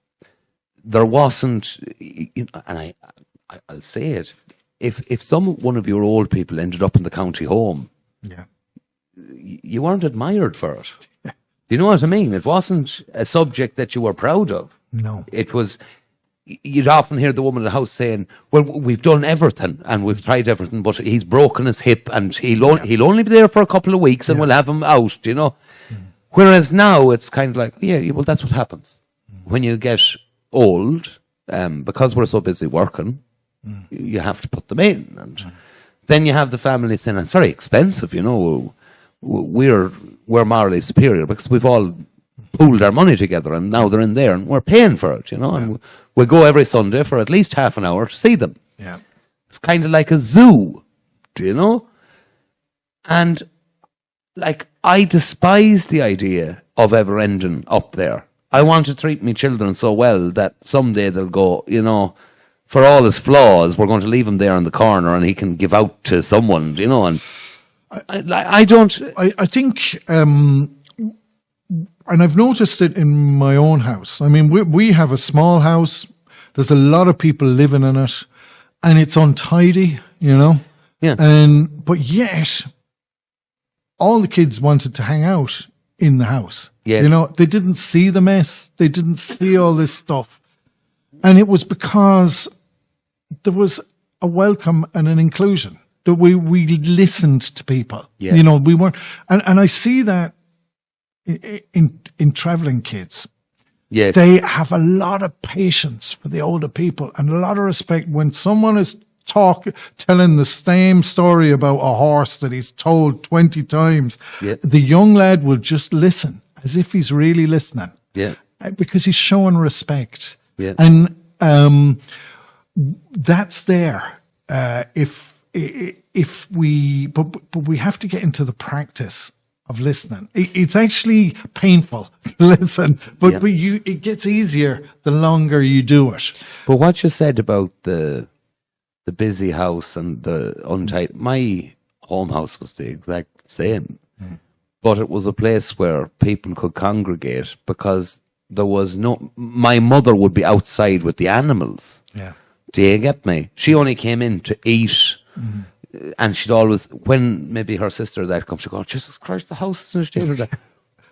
There wasn't, and I'll say it, if one of your old people ended up in the county home, Yeah. you weren't admired for it. You know what I mean? It wasn't a subject that you were proud of. No. It was, you'd often hear the woman in the house saying, well, we've done everything and we've tried everything, but he's broken his hip and he'll only be there for a couple of weeks and we'll have him out, you know. Whereas now it's kind of like, yeah, well, that's what happens. When you get old, because we're so busy working, you have to put them in. And then you have the family saying, it's very expensive, you know. We're morally superior because we've all pooled our money together and now they're in there and we're paying for it, you know. And we go every Sunday for at least half an hour to see them. Yeah. It's kind of like a zoo, do you know? And like, I despise the idea of ever ending up there. I want to treat my children so well that someday they'll go, you know, for all his flaws, we're going to leave him there in the corner and he can give out to someone, you know. And I think, and I've noticed it in my own house. I mean, we have a small house. There's a lot of people living in it, and it's untidy, you know. Yeah. But yet, all the kids wanted to hang out in the house. Yes. You know, they didn't see the mess. They didn't see all this stuff. And it was because there was a welcome and an inclusion. That we listened to people. Yeah. You know, we weren't, and I see that in traveling kids. yes, They have a lot of patience for the older people and a lot of respect when someone is telling the same story about a horse that he's told 20 times. Yeah. The young lad will just listen as if he's really listening. yeah, Because he's showing respect. Yeah. And that's there. If we, but we have to get into the practice of listening. It's actually painful to listen, but it gets easier the longer you do it. But what you said about the busy house and the untidy, my home house was the exact same, but it was a place where people could congregate because there was my mother would be outside with the animals. Yeah. Do you get me? She only came in to eat, and she'd always, when maybe her sister or that comes, she'd go, Jesus Christ, the house is in a state of that.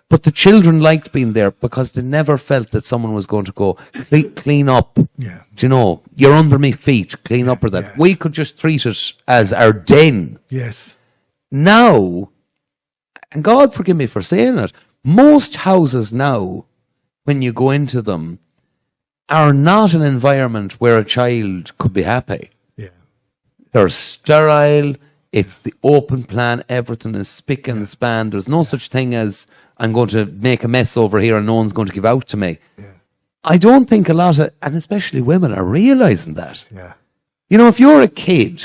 But the children liked being there because they never felt that someone was going to go, clean up. Yeah. Do you know, you're under me feet, clean up or that. Yeah. We could just treat it as our den. Yes. Now, and God forgive me for saying it, most houses now, when you go into them, are not an environment where a child could be happy. Yeah. They're sterile. It's the open plan. Everything is spick and span. There's no such thing as I'm going to make a mess over here and no one's going to give out to me. Yeah. I don't think a lot of, and especially women, are realizing that. Yeah. You know, if you're a kid,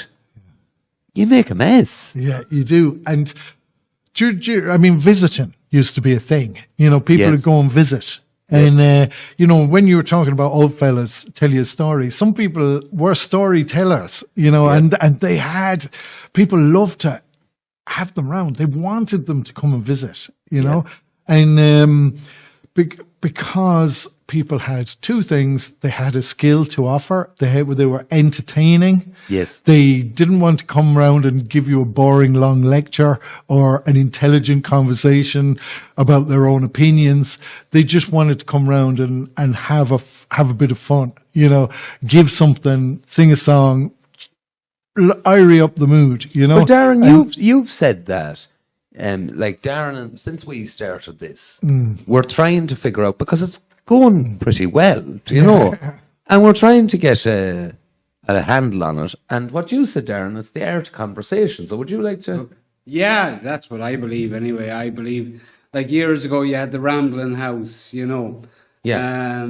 you make a mess. Yeah, you do. And I mean, visiting used to be a thing. You know, people Yes. would go and visit. And, you know, when you were talking about old fellas tell you stories, some people were storytellers, you know, and they had, people loved to have them round. They wanted them to come and visit, you know, and because people had two things. They had a skill to offer. They were entertaining. Yes. They didn't want to come round and give you a boring long lecture or an intelligent conversation about their own opinions. They just wanted to come round and have a bit of fun, you know, give something, sing a song, irie up the mood, you know. But Darren, you've said that like Darren, since we started this, we're trying to figure out, because it's going pretty well, do you know? And we're trying to get a handle on it. And what you said, Darren, it's the art of conversation. So would you like to? Yeah, that's what I believe anyway. I believe, like years ago, you had the Rambling House, you know. Yeah.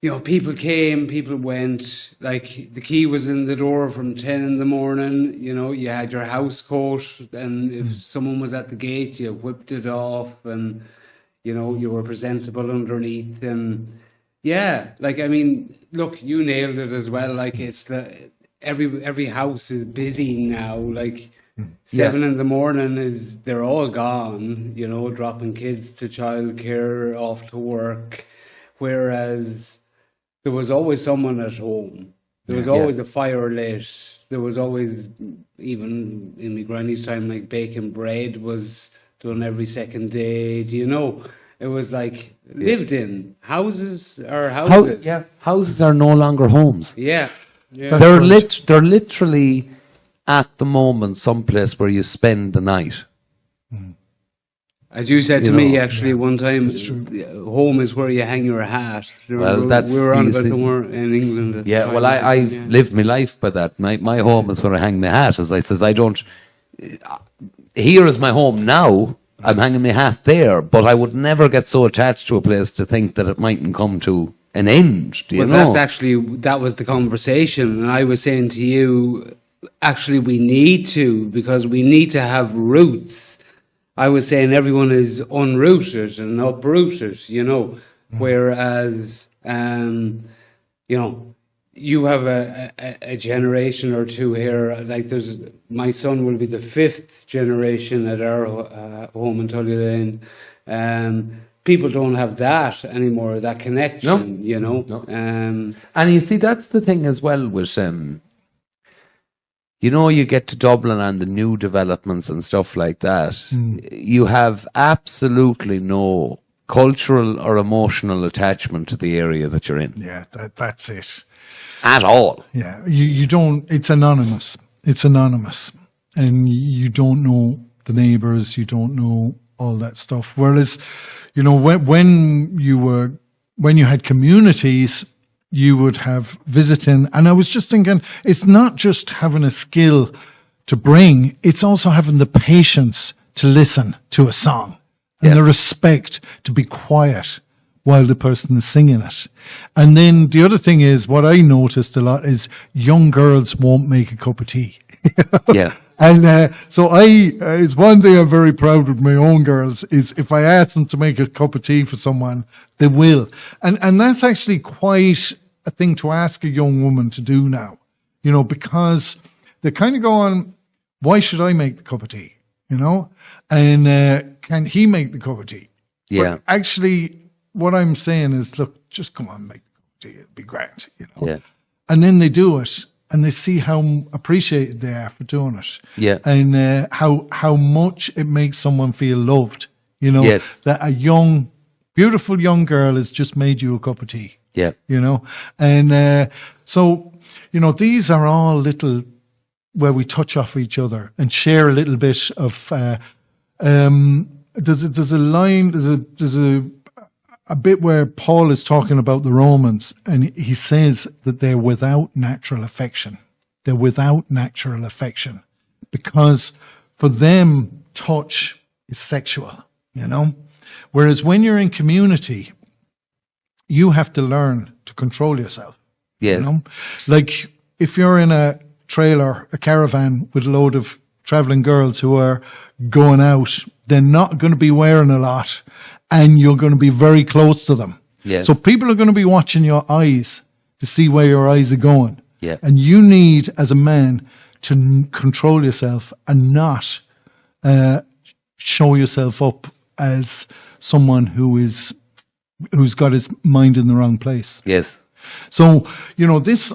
You know, people came, people went. Like, the key was in the door from 10 in the morning. You know, you had your house coat, and if someone was at the gate, you whipped it off, and, you know, you were presentable underneath. And yeah, like, I mean, look, you nailed it as well. Like, it's every house is busy now. Like, 7 in the morning they're all gone, you know, dropping kids to childcare, off to work. Whereas there was always someone at home. There was always a fire lit. There was always, even in my granny's time, like baking bread was done every second day. Do you know? It was like lived in. Houses are houses. Houses are no longer homes. Yeah. They're literally at the moment someplace where you spend the night. As you said to me, actually, one time, home is where you hang your hat. Well, we were on about somewhere in England. At the time. Well, I've lived my life by that. My home is where I hang my hat. As I says, I don't. Here is my home now. I'm hanging my hat there, but I would never get so attached to a place to think that it mightn't come to an end. Do you know? That was the conversation, and I was saying to you, actually, we need to, because we need to have roots. I was saying everyone is unrooted and uprooted, you know, whereas, you know, you have a generation or two here, like my son will be the 5th generation at our home in Tully Lane. People don't have that anymore, that connection, you know. No. And you see, that's the thing as well with, you know, you get to Dublin and the new developments and stuff like that. You have absolutely no cultural or emotional attachment to the area that you're in. Yeah, that's it. At all. Yeah, you don't, it's anonymous. And you don't know the neighbours, you don't know all that stuff. Whereas, you know, when you had communities, you would have visiting. And I was just thinking, it's not just having a skill to bring, it's also having the patience to listen to a song and the respect to be quiet while the person is singing it. And then the other thing is, what I noticed a lot is young girls won't make a cup of tea. Yeah. And so it's one thing I'm very proud of my own girls is if I ask them to make a cup of tea for someone, they will. And that's actually quite a thing to ask a young woman to do now, you know, because they kind of go on, why should I make the cup of tea, you know? And can he make the cup of tea? Yeah. But actually, what I'm saying is, look, just come on, make the cup of tea. It'd be great, you know? Yeah. And then they do it. And they see how appreciated they are for doing it. Yeah. And how much it makes someone feel loved. You know, that a beautiful young girl has just made you a cup of tea. Yeah. You know, and so, you know, these are all little where we touch off each other and share a little bit of, there's a line, there's a bit where Paul is talking about the Romans, and he says that they're without natural affection. They're without natural affection because for them, touch is sexual, you know? Whereas when you're in community, you have to learn to control yourself. Yes. You know? Like if you're in a trailer, a caravan with a load of traveling girls who are going out, they're not going to be wearing a lot. And you're going to be very close to them. Yes. So people are going to be watching your eyes to see where your eyes are going. Yeah. And you need, as a man, to control yourself and not show yourself up as someone who's got his mind in the wrong place. Yes. So, you know, this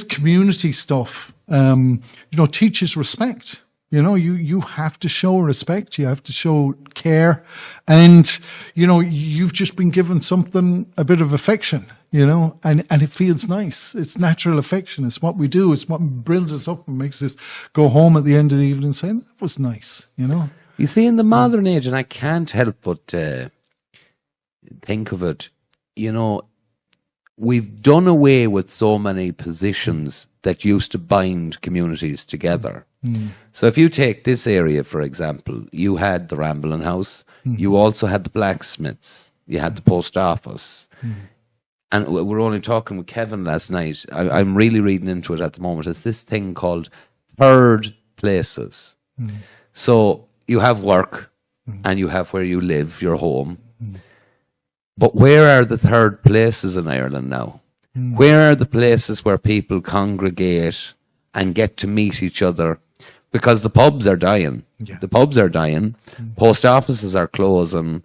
community stuff, you know, teaches respect. You have to show respect. You have to show care. And, you've just been given something, a bit of affection, and it feels nice. It's natural affection. It's what we do. It's what builds us up and makes us go home at the end of the evening saying, that was nice, You see, in the modern age, and I can't help but think of it, we've done away with so many positions that used to bind communities together. So if you take this area, for example, you had the Ramblin' House, you also had the blacksmiths, you had the post office. And we're only talking with Kevin last night. I'm really reading into it at the moment. It's this thing called third places. So you have work and you have where you live, your home. But where are the third places in Ireland now? Where are the places where people congregate and get to meet each other? Because the pubs are dying. Yeah. The pubs are dying. Post offices are closing.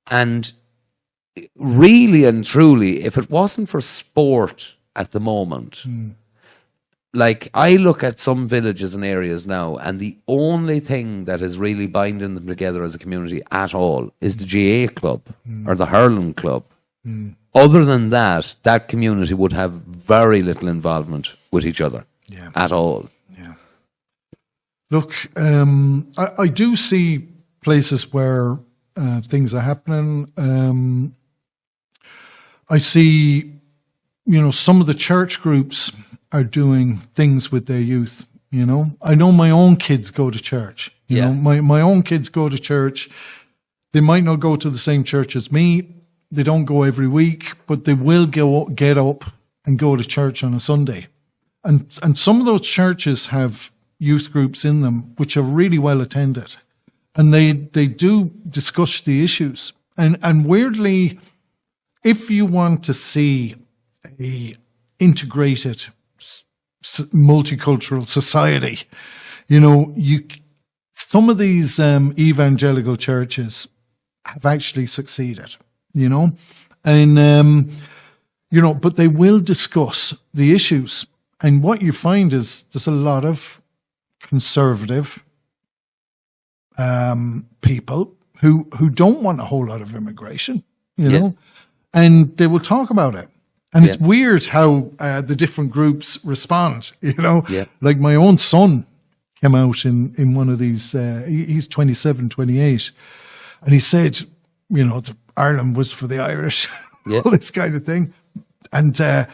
And really and truly, if it wasn't for sport at the moment, like I look at some villages and areas now, and the only thing that is really binding them together as a community at all is the GA club or the hurling club. Other than that, that community would have very little involvement with each other at all. Yeah. Look, I do see places where things are happening. I see, some of the church groups are doing things with their youth. I know my own kids go to church. My own kids go to church. They might not go to the same church as me. They don't go every week, but they will get up and go to church on a Sunday. And some of those churches have youth groups in them which are really well attended, and they do discuss the issues. And weirdly, if you want to see a integrated multicultural society, some of these evangelical churches have actually succeeded, and but they will discuss the issues. And what you find is there's a lot of conservative people who don't want a whole lot of immigration, know, and they will talk about it. And it's weird how the different groups respond, Like my own son came out in one of these, he's 27, 28, and he said, that Ireland was for the Irish, all this kind of thing. And the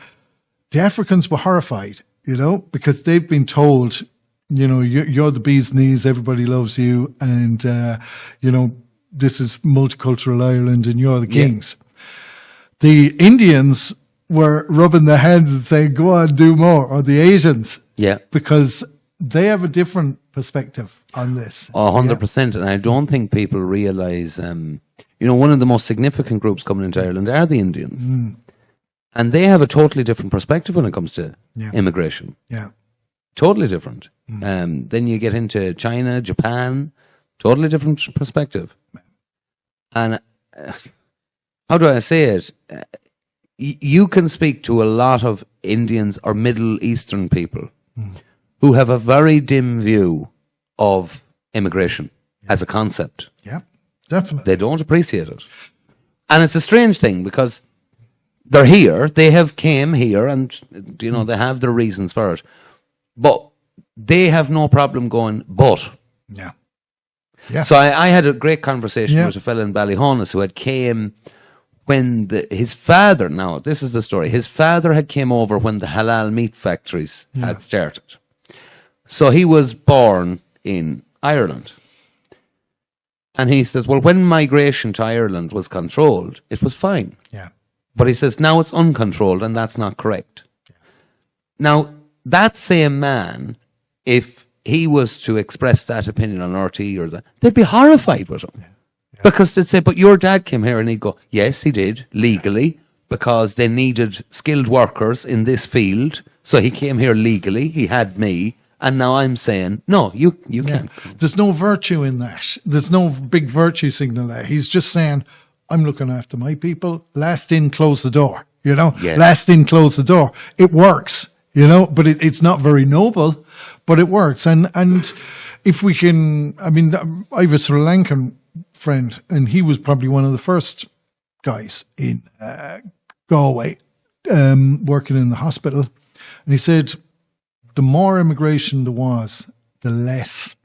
Africans were horrified, because they've been told, you're the bee's knees, everybody loves you, and, this is multicultural Ireland and you're the kings. The Indians were rubbing their hands and saying, go on, do more, or the Asians. Because they have a different perspective on this. 100%. And I don't think people realise, one of the most significant groups coming into Ireland are the Indians. And they have a totally different perspective when it comes to immigration. Totally different. Then you get into China, Japan, totally different perspective. And how do I say it? You can speak to a lot of Indians or Middle Eastern people who have a very dim view of immigration as a concept. Yeah, definitely. They don't appreciate it. And it's a strange thing because they're here, they have came here and, they have their reasons for it. But they have no problem going, but. Yeah. So I had a great conversation with a fellow in Ballyhonus who had came when his father, now this is the story, his father had came over when the halal meat factories had started. So he was born in Ireland. And he says, well, when migration to Ireland was controlled, it was fine. But he says, now it's uncontrolled and that's not correct. Now, that same man, if he was to express that opinion on RT or that, they'd be horrified with him. Because they'd say, but your dad came here, and he'd go, yes, he did, legally, because they needed skilled workers in this field. So he came here legally, he had me, and now I'm saying, no, you can't. There's no virtue in that. There's no big virtue signal there. He's just saying, I'm looking after my people. Last in, close the door, Last in, close the door. It works, but it's not very noble, but it works. And if we can, I mean, I have a Sri Lankan friend, and he was probably one of the first guys in Galway, working in the hospital. And he said, the more immigration there was, the less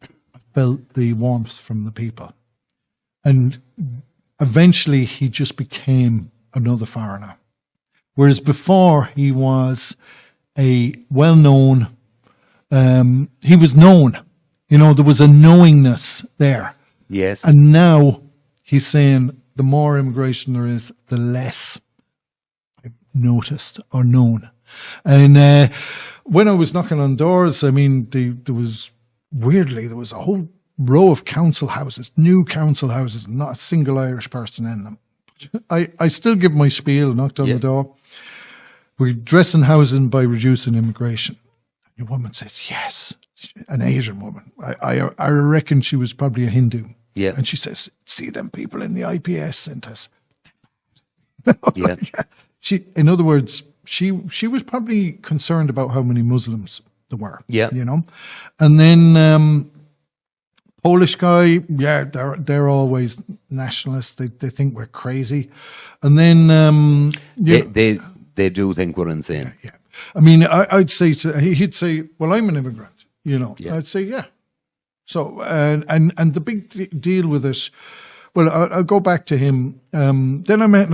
I felt the warmth from the people. And eventually he just became another foreigner. Whereas before he was a well-known, he was known, there was a knowingness there. Yes. And now he's saying the more immigration there is, the less I'm noticed or known. And when I was knocking on doors, I mean, there was a whole row of council houses, new council houses, not a single Irish person in them. I still give my spiel, knocked on the door. We're addressing housing by reducing immigration. And the woman says, yes, an Asian woman. I reckon she was probably a Hindu. Yeah. And she says, see them people in the IPS centres. Yeah. In other words, she was probably concerned about how many Muslims there were. Yeah. And then Polish guy, yeah, they're always nationalists. They think we're crazy. And then they do think we're insane. Yeah. I mean, I'd say he'd say, well, I'm an immigrant, Yeah. I'd say, yeah. So, and the big deal with it, well, I'll go back to him. Then I met,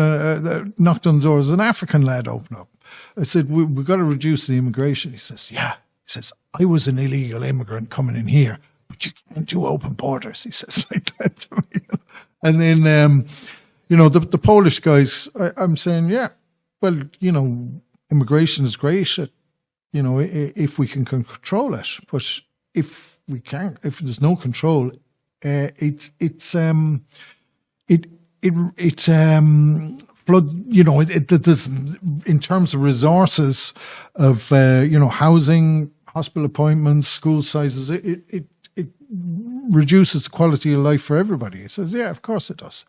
knocked on the door, as an African lad opened up. I said, we've got to reduce the immigration. He says, yeah. He says, I was an illegal immigrant coming in here, but you can't do open borders. He says like that to me. And then, the Polish guys, I'm saying, yeah, well, immigration is great, if we can control it. But if we can't, if there's no control, it flood. There's, in terms of resources of housing, hospital appointments, school sizes, it reduces the quality of life for everybody. He says, yeah, of course it does.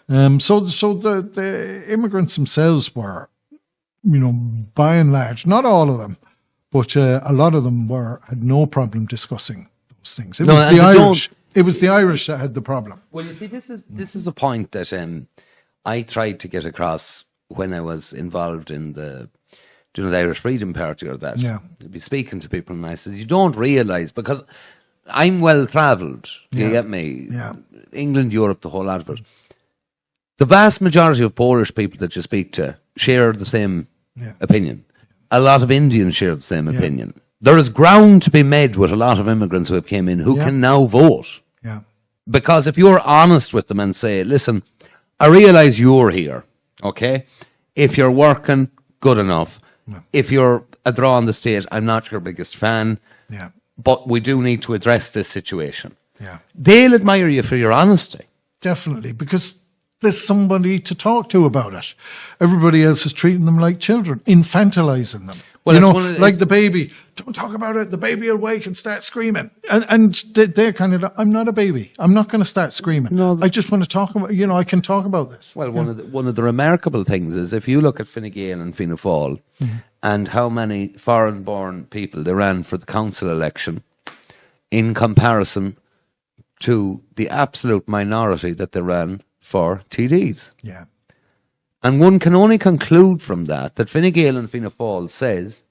So the immigrants themselves were, by and large, not all of them, but a lot of them had no problem discussing those things. It was the Irish that had the problem. Well, you see, this is a point that I tried to get across when I was involved in the Irish Freedom Party or that. Yeah. To be speaking to people, and I said, you don't realise, because I'm well travelled. You get me? Yeah. England, Europe, the whole lot of it. The vast majority of Polish people that you speak to share the same opinion. A lot of Indians share the same opinion. There is ground to be made with a lot of immigrants who have came in who can now vote. Yeah. Because if you're honest with them and say, listen, I realise you're here, okay? If you're working, good enough. Yeah. If you're a draw on the state, I'm not your biggest fan. Yeah. But we do need to address this situation. Yeah. They'll admire you for your honesty. Definitely, because there's somebody to talk to about it. Everybody else is treating them like children, infantilizing them. Well, like the baby. Don't talk about it. The baby will wake and start screaming. And they're kind of, I'm not a baby. I'm not going to start screaming. No, I just want to talk about, I can talk about this. Well, one of the remarkable things is if you look at Fine Gael and Fianna Fáil and how many foreign-born people they ran for the council election in comparison to the absolute minority that they ran for TDs. Yeah. And one can only conclude from that Fine Gael and Fianna Fáil says,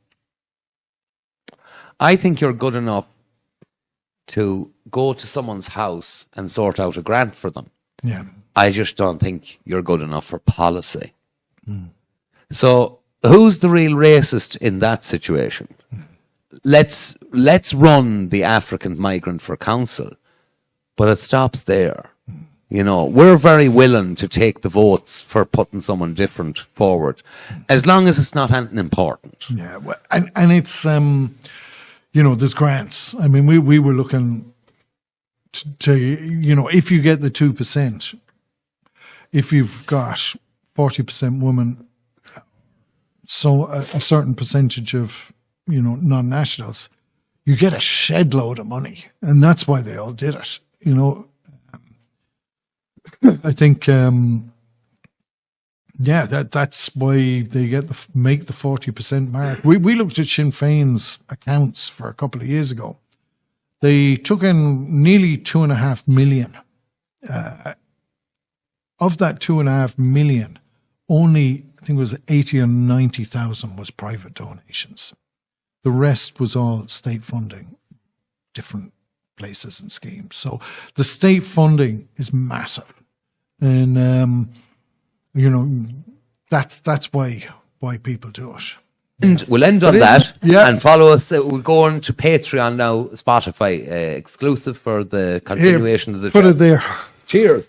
I think you're good enough to go to someone's house and sort out a grant for them. Yeah. I just don't think you're good enough for policy. So who's the real racist in that situation? Let's run the African migrant for council, but it stops there. We're very willing to take the votes for putting someone different forward, as long as it's not anything important. Yeah, well, and it's there's grants. I mean, we were looking to if you get the 2%, if you've got 40% women, so a certain percentage of non-nationals, you get a shed load of money, and that's why they all did it. I think, that's why they make the 40% mark. We looked at Sinn Féin's accounts for a couple of years ago, They took in nearly 2.5 million. Of that 2.5 million, only I think it was 80 or 90,000 was private donations. The rest was all state funding, different places and schemes. So the state funding is massive, and that's why people do it. And we'll end on that Yeah. and follow us. We'll go on to Patreon now, Spotify exclusive for the continuation of the Put show. it there. Cheers.